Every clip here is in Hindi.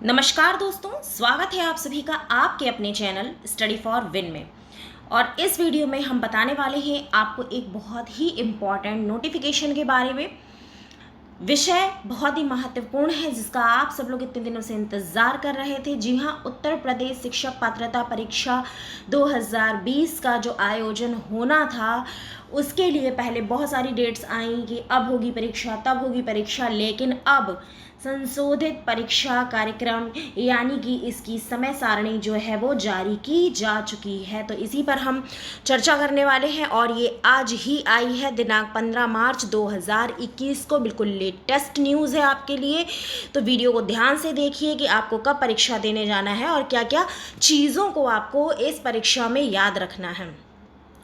नमस्कार दोस्तों, स्वागत है आप सभी का आपके अपने चैनल स्टडी फॉर विन में। और इस वीडियो में हम बताने वाले हैं आपको एक बहुत ही इम्पॉर्टेंट नोटिफिकेशन के बारे में। विषय बहुत ही महत्वपूर्ण है जिसका आप सब लोग इतने दिनों से इंतज़ार कर रहे थे। जी हाँ, उत्तर प्रदेश शिक्षक पात्रता परीक्षा 2020 का जो आयोजन होना था उसके लिए पहले बहुत सारी डेट्स आई कि अब होगी परीक्षा, तब होगी परीक्षा, लेकिन अब संशोधित परीक्षा कार्यक्रम यानी कि इसकी समय सारणी जो है वो जारी की जा चुकी है। तो इसी पर हम चर्चा करने वाले हैं और ये आज ही आई है दिनांक 15 मार्च 2021 को। बिल्कुल लेटेस्ट न्यूज़ है आपके लिए, तो वीडियो को ध्यान से देखिए कि आपको कब परीक्षा देने जाना है और क्या क्या चीज़ों को आपको इस परीक्षा में याद रखना है।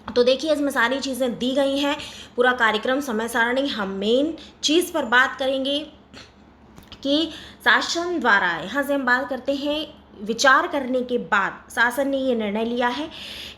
तो देखिए, इसमें सारी चीज़ें दी गई हैं, पूरा कार्यक्रम, समय सारणी। हम मेन चीज़ पर बात करेंगे कि शासन द्वारा, यहाँ से हम बात करते हैं विचार करने के बाद शासन ने ये निर्णय लिया है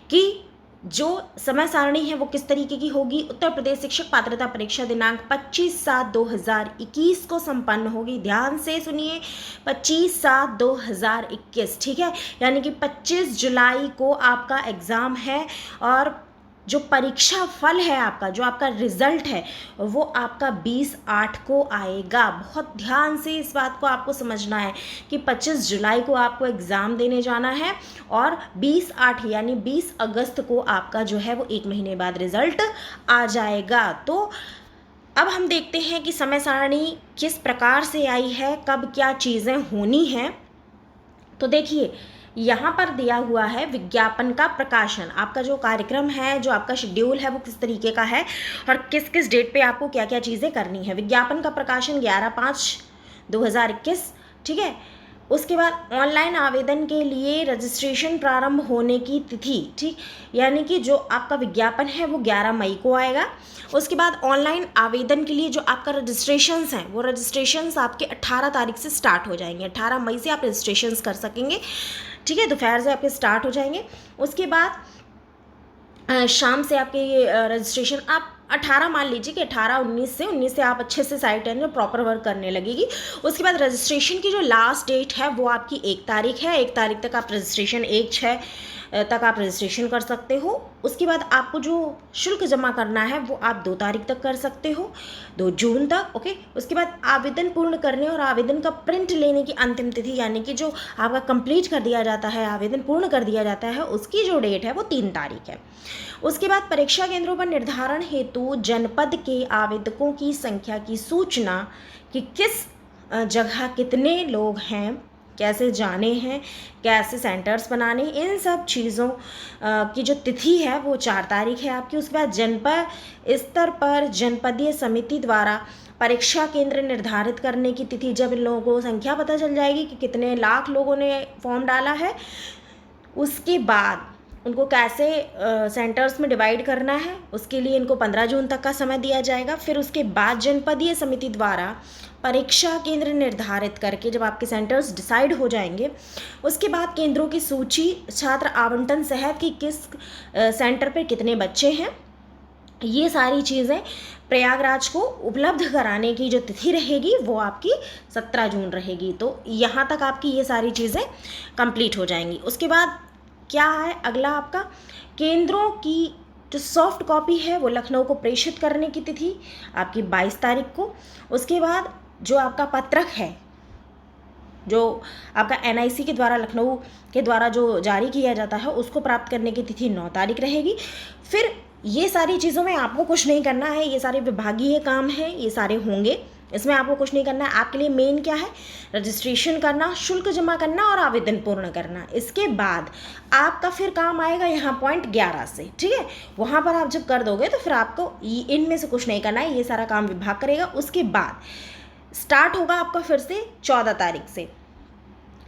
कि जो समय सारणी है वो किस तरीके की होगी। उत्तर प्रदेश शिक्षक पात्रता परीक्षा दिनांक 25/7/2021 को संपन्न होगी। ध्यान से सुनिए, 25/7/2021, ठीक है। यानी कि 25 जुलाई को आपका एग्ज़ाम है और जो परीक्षा फल है आपका, जो आपका रिजल्ट है, वो आपका 20/8 को आएगा। बहुत ध्यान से इस बात को आपको समझना है कि 25 जुलाई को आपको एग्ज़ाम देने जाना है और 20/8 यानी 20 अगस्त को आपका जो है वो 1 महीने बाद रिजल्ट आ जाएगा। तो अब हम देखते हैं कि समय सारणी किस प्रकार से आई है, कब क्या चीज़ें होनी हैं। तो देखिए, यहाँ पर दिया हुआ है विज्ञापन का प्रकाशन। आपका जो कार्यक्रम है, जो आपका शेड्यूल है, वो किस तरीके का है और किस किस डेट पे आपको क्या क्या चीज़ें करनी है। विज्ञापन का प्रकाशन 11/5/2021, ठीक है। उसके बाद ऑनलाइन आवेदन के लिए रजिस्ट्रेशन प्रारंभ होने की तिथि, ठीक, यानी कि जो आपका विज्ञापन है वो 11 मई को आएगा। उसके बाद ऑनलाइन आवेदन के लिए जो आपका रजिस्ट्रेशंस हैं वो रजिस्ट्रेशंस आपके 18 तारीख से स्टार्ट हो जाएंगे। 18 मई से आप रजिस्ट्रेशंस कर सकेंगे, ठीक है। दोपहर से आपके स्टार्ट हो जाएंगे। उसके बाद शाम से आपके ये रजिस्ट्रेशन आप 18 मान लीजिए कि 19 से आप अच्छे से साइट है प्रॉपर वर्क करने लगेगी। उसके बाद रजिस्ट्रेशन की जो लास्ट डेट है वो आपकी 1 तारीख है। 1 तारीख तक आप रजिस्ट्रेशन 1/6 तक आप रजिस्ट्रेशन कर सकते हो। उसके बाद आपको जो शुल्क जमा करना है वो आप 2 तारीख तक कर सकते हो, 2 जून तक, ओके। उसके बाद आवेदन पूर्ण करने और आवेदन का प्रिंट लेने की अंतिम तिथि, यानी कि जो आपका कंप्लीट कर दिया जाता है, आवेदन पूर्ण कर दिया जाता है, उसकी जो डेट है वो 3 तारीख है। उसके बाद परीक्षा केंद्रों पर निर्धारण हेतु जनपद के आवेदकों की संख्या की सूचना कि किस जगह कितने लोग हैं, कैसे जाने हैं, कैसे सेंटर्स बनाने, इन सब चीज़ों की जो तिथि है वो 4 तारीख है आपकी। उसके बाद जनपद स्तर पर जनपदीय समिति द्वारा परीक्षा केंद्र निर्धारित करने की तिथि, जब इन लोगों को संख्या पता चल जाएगी कि कितने लाख लोगों ने फॉर्म डाला है, उसके बाद उनको कैसे सेंटर्स में डिवाइड करना है, उसके लिए इनको 15 जून तक का समय दिया जाएगा। फिर उसके बाद जनपदीय समिति द्वारा परीक्षा केंद्र निर्धारित करके जब आपके सेंटर्स डिसाइड हो जाएंगे, उसके बाद केंद्रों की सूची, छात्र आवंटन सहित कि किस सेंटर पर कितने बच्चे हैं, ये सारी चीज़ें प्रयागराज को उपलब्ध कराने की जो तिथि रहेगी वो आपकी 17 जून रहेगी। तो यहाँ तक आपकी ये सारी चीज़ें कंप्लीट हो जाएंगी। उसके बाद क्या है अगला आपका, केंद्रों की जो सॉफ्ट कॉपी है वो लखनऊ को प्रेषित करने की तिथि आपकी 22 तारीख को। उसके बाद जो आपका पत्रक है, जो आपका NIC के द्वारा, लखनऊ के द्वारा जो जारी किया जाता है, उसको प्राप्त करने की तिथि 9 तारीख रहेगी। फिर ये सारी चीज़ों में आपको कुछ नहीं करना है, ये सारे विभागीय काम हैं, ये सारे होंगे, इसमें आपको कुछ नहीं करना है। आपके लिए मेन क्या है, रजिस्ट्रेशन करना, शुल्क जमा करना और आवेदन पूर्ण करना। इसके बाद आपका फिर काम आएगा यहाँ पॉइंट 11 से, ठीक है। वहाँ पर आप जब कर दोगे तो फिर आपको इनमें से कुछ नहीं करना है, ये सारा काम विभाग करेगा। उसके बाद स्टार्ट होगा आपका फिर से 14 तारीख से,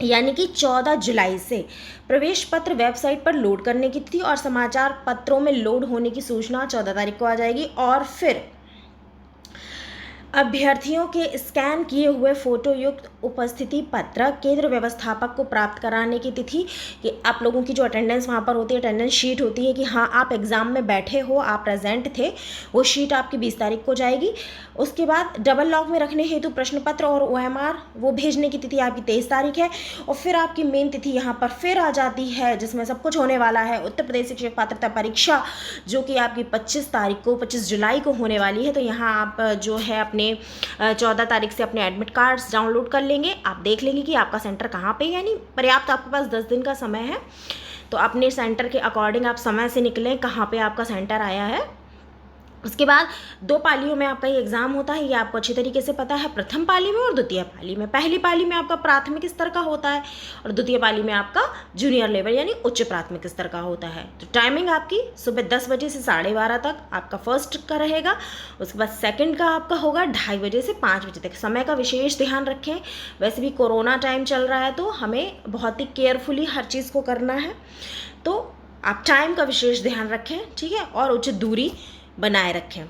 यानी कि 14 जुलाई से प्रवेश पत्र वेबसाइट पर लोड करने की तिथि और समाचार पत्रों में लोड होने की सूचना 14 तारीख को आ जाएगी। और फिर अभ्यर्थियों के स्कैन किए हुए फोटो युक्त उपस्थिति पत्र केंद्र व्यवस्थापक को प्राप्त कराने की तिथि, कि आप लोगों की जो अटेंडेंस वहाँ पर होती है, अटेंडेंस शीट होती है कि हाँ आप एग्ज़ाम में बैठे हो, आप प्रेजेंट थे, वो शीट आपकी 20 तारीख को जाएगी। उसके बाद डबल लॉक में रखने हेतु प्रश्न पत्र और OMR वो भेजने की तिथि आपकी 23 तारीख है। और फिर आपकी मेन तिथि यहाँ पर फिर आ जाती है जिसमें सब कुछ होने वाला है, उत्तर प्रदेश शिक्षक पात्रता परीक्षा, जो कि आपकी 25 तारीख को 25 जुलाई को होने वाली है। तो यहाँ आप जो है अपने 14 तारीख से अपने एडमिट कार्ड्स डाउनलोड कर लेंगे। आप देख लेंगे कि आपका सेंटर कहाँ पे, यानी पर्याप्त आपके पास 10 दिन का समय है, तो अपने सेंटर के अकॉर्डिंग आप समय से निकलें कहाँ पे आपका सेंटर आया है। उसके बाद 2 पालियों में आपका ये एग्ज़ाम होता है, ये आपको अच्छी तरीके से पता है, प्रथम पाली में और द्वितीय पाली में। पहली पाली में आपका प्राथमिक स्तर का होता है और द्वितीय पाली में आपका जूनियर लेवल यानी उच्च प्राथमिक स्तर का होता है। तो टाइमिंग आपकी सुबह 10 बजे से 12:30 तक आपका फर्स्ट का रहेगा। उसके बाद सेकंड का आपका होगा 2:30 बजे से 5 बजे तक। समय का विशेष ध्यान रखें, वैसे भी कोरोना टाइम चल रहा है तो हमें बहुत ही केयरफुली हर चीज़ को करना है, तो आप टाइम का विशेष ध्यान रखें, ठीक है, और उचित दूरी बनाए रखें।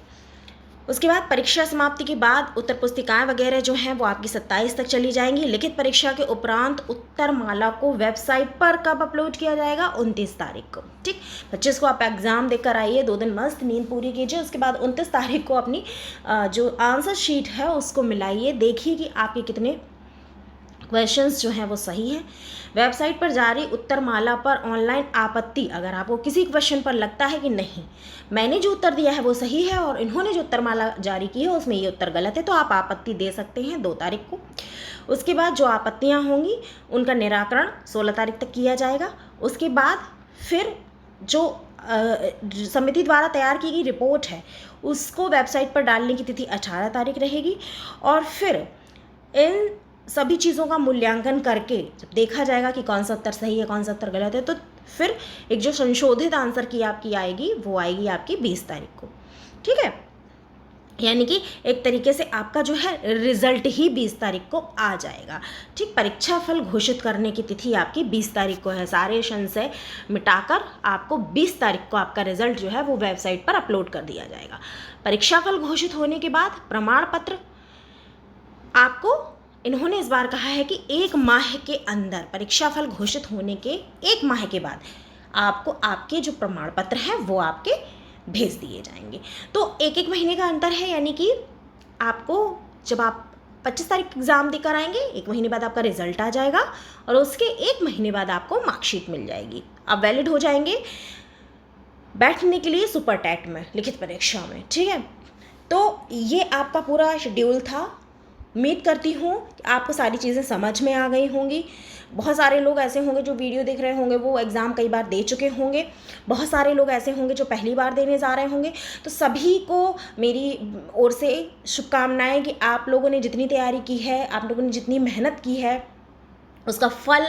उसके बाद परीक्षा समाप्ति के बाद उत्तर पुस्तिकाएं वगैरह जो हैं वो आपकी 27 तक चली जाएंगी। लिखित परीक्षा के उपरांत उत्तरमाला को वेबसाइट पर कब अपलोड किया जाएगा? 29 तारीख को, ठीक। 25 को आप एग्ज़ाम देकर आइए, 2 दिन मस्त नींद पूरी कीजिए। उसके बाद 29 तारीख को अपनी जो आंसर शीट है उसको मिलाइए, देखिए कि आपके कितने क्वेश्चंस जो हैं वो सही हैं। वेबसाइट पर जारी उत्तरमाला पर ऑनलाइन आपत्ति, अगर आपको किसी क्वेश्चन पर लगता है कि नहीं मैंने जो उत्तर दिया है वो सही है और इन्होंने जो उत्तरमाला जारी की है उसमें ये उत्तर गलत है, तो आप आपत्ति दे सकते हैं 2 तारीख को। उसके बाद जो आपत्तियां होंगी उनका निराकरण 16 तारीख तक किया जाएगा। उसके बाद फिर जो समिति द्वारा तैयार की गई रिपोर्ट है उसको वेबसाइट पर डालने की तिथि 18 तारीख रहेगी। और फिर इन सभी चीज़ों का मूल्यांकन करके जब देखा जाएगा कि कौन सा उत्तर सही है कौन सा उत्तर गलत है, तो फिर एक जो संशोधित आंसर की आपकी आएगी वो आएगी आपकी 20 तारीख को, ठीक है। यानी कि एक तरीके से आपका जो है रिजल्ट ही 20 तारीख को आ जाएगा, ठीक। परीक्षा फल घोषित करने की तिथि आपकी 20 तारीख को है। सारे संशय मिटाकर आपको 20 तारीख को आपका रिजल्ट जो है वो वेबसाइट पर अपलोड कर दिया जाएगा। परीक्षा फल घोषित होने के बाद प्रमाण पत्र आपको इन्होंने इस बार कहा है कि 1 माह के अंदर, परीक्षा फल घोषित होने के 1 माह के बाद आपको आपके जो प्रमाण पत्र हैं वो आपके भेज दिए जाएंगे। तो 1-1 महीने का अंतर है, यानी कि आपको जब आप 25 तारीख एग्ज़ाम देकर आएंगे 1 महीने बाद आपका रिजल्ट आ जाएगा और उसके 1 महीने बाद आपको मार्कशीट मिल जाएगी। आप वैलिड हो जाएंगे बैठने के लिए सुपर टेट में, लिखित परीक्षा में, ठीक है। तो ये आपका पूरा शेड्यूल था। उम्मीद करती हूँ कि आपको सारी चीज़ें समझ में आ गई होंगी। बहुत सारे लोग ऐसे होंगे जो वीडियो देख रहे होंगे वो एग्ज़ाम कई बार दे चुके होंगे, बहुत सारे लोग ऐसे होंगे जो पहली बार देने जा रहे होंगे। तो सभी को मेरी ओर से शुभकामनाएं कि आप लोगों ने जितनी तैयारी की है, आप लोगों ने जितनी मेहनत की है उसका फल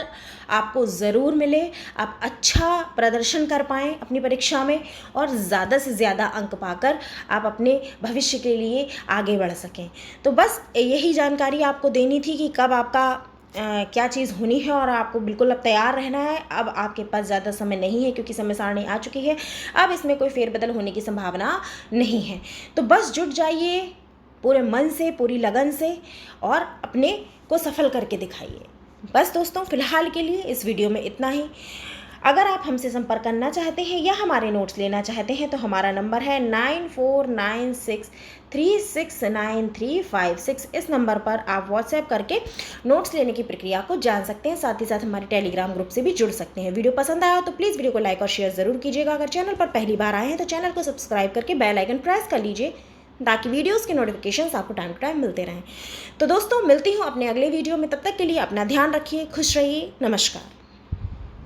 आपको ज़रूर मिले, आप अच्छा प्रदर्शन कर पाएँ अपनी परीक्षा में और ज़्यादा से ज़्यादा अंक पाकर आप अपने भविष्य के लिए आगे बढ़ सकें। तो बस यही जानकारी आपको देनी थी कि कब आपका क्या चीज़ होनी है और आपको बिल्कुल अब तैयार रहना है। अब आपके पास ज़्यादा समय नहीं है क्योंकि समय सारणी आ चुकी है, अब इसमें कोई फेरबदल होने की संभावना नहीं है। तो बस जुट जाइए पूरे मन से, पूरी लगन से और अपने को सफल करके दिखाइए। बस दोस्तों फ़िलहाल के लिए इस वीडियो में इतना ही। अगर आप हमसे संपर्क करना चाहते हैं या हमारे नोट्स लेना चाहते हैं तो हमारा नंबर है 9496369356। इस नंबर पर आप व्हाट्सएप करके नोट्स लेने की प्रक्रिया को जान सकते हैं। साथ ही साथ हमारे टेलीग्राम ग्रुप से भी जुड़ सकते हैं। वीडियो पसंद आया तो प्लीज़ वीडियो को लाइक और शेयर ज़रूर कीजिएगा। अगर चैनल पर पहली बार आए हैं तो चैनल को सब्सक्राइब करके बेल आइकन प्रेस कर लीजिए ताकि वीडियोस के नोटिफिकेशंस आपको टाइम टू टाइम मिलते रहें। तो दोस्तों मिलती हूँ अपने अगले वीडियो में, तब तक के लिए अपना ध्यान रखिए, खुश रहिए, नमस्कार।